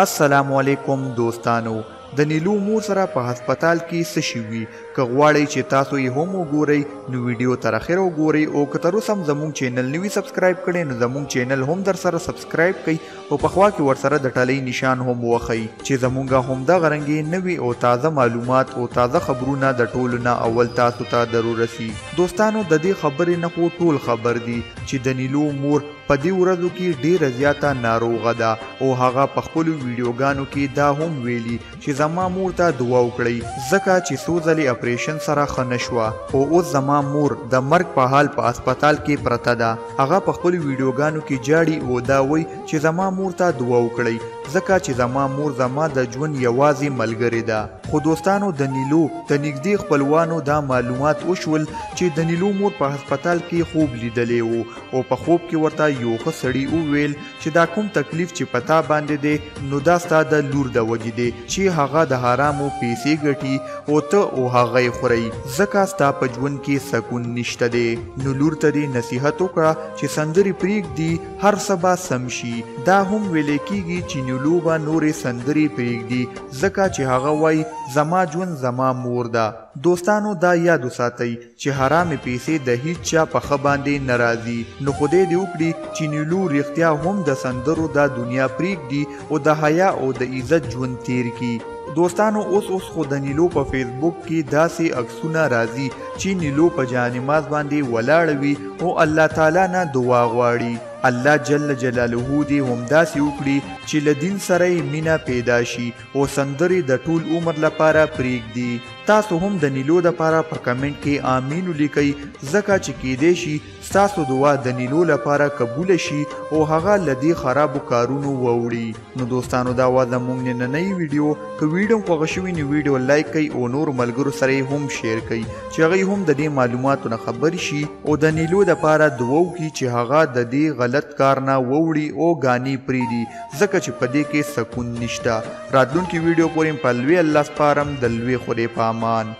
السلام علیکم دوستانو د نیلو مور سره په هسپتال کې څه شوي که غواړئ چې تاسو یې هم وګورئ نو ویډیو تر اخره وګورئ او که تر اوسه هم زموږ چینل نوي سبسکرایب کړئ نو زموږ چینل هم در سره سبسکرایب کړئ او په خوا کې ورسره د ټلۍ نشان هم وښئ چې زموږ همدغه رنګې نوي او تازه معلومات او تازه خبرونه د ټولو نه اول تاسو ته ضرور رسي. دوستانو د دې خبرې نه خو ټول خبر دي چې د نیلو مور په دې ورځو کې ډیره زیاته ناروغه ده او هغه په خپلو ویډیوګانو کې دا هم ویلي چې زما مور ته دعا وکړئ ځکه چې څو ځلې اپریشن سره ښه نه شوه او اوس زما مور د مرګ په حال په هسپتال کې پرته ده. هغه په خپلو ویډیوګانو کې جاړي او دا وایي چې زما مور ته دعا وکړئ ځکه چې زما مور زما د ژوند یوازې ملګرې ده. خو دوستانو د نیلو د نږدې خپلوانو دا معلومات وشول چې د نیلو مور په هسپتال کې خوب لیدلی و او په خوب کې ورته یو ښه سړي وویل چې دا کوم تکلیف چې پتا باندې دی نو دا ستا د لور د وجې دی چې هغه د حرامو پیسې ګټي او ته او هغه یې خورئ ځکه ستا په ژوند کې سکون نشته دی. نو لور ته دې نصیحت وکړه چې سندرې پرېږدي هر څه به سم شي. دا هم ویلی کېږي چې نیلو به نورې سندرې پرېږدي ځکه چې هغه وایي زما ژوند زما مور ده. دوستانو دا یاد وساتئ چې حرامې پیسې د هیڅ چا په ښه باندې نه راځي نو خدای دې وکړي چې نیلو رښتیا هم د سندرو دا دنیا پرېږدي او د حیا او د عزت ژوند تیر کړي. دوستانو اوس خو د نیلو په فیسبوک کې داسې عکسونه راځي چې نیلو په جانماز باندې ولاړه وي او الله تعالی نه دعا غواړي. الله جل جلاله دې همداسې وکړي چې له دین سره یې مینه پیدا شي او سندرې د ټول عمر لپاره پرېږدي. تاسو هم د نیلو دپاره په کمنټ کې آمین ولیکئ ځکه چې کیدی شي ستاسو دعا د نیلو لپاره قبوله شي او هغه له دې خرابو کارونو ووړي. نو دوستانو دا وه زموږ نننۍ ویډیو. که ویډیو م خوښه شوي نو ویډیو لایک کئ او نورو ملګرو سره یې هم شیر کئ چې هغوی هم د دې معلوماتو نه خبر شي او د نیلو دپاره دعا وکړي چې هغه د دې غلط کار نه ووړي او ګانې پرېږدي ځکه چې په دې کې سکون نشته. راتلونکي ویډیو پورې په لوی الله سپارم د لوی خدای په امان.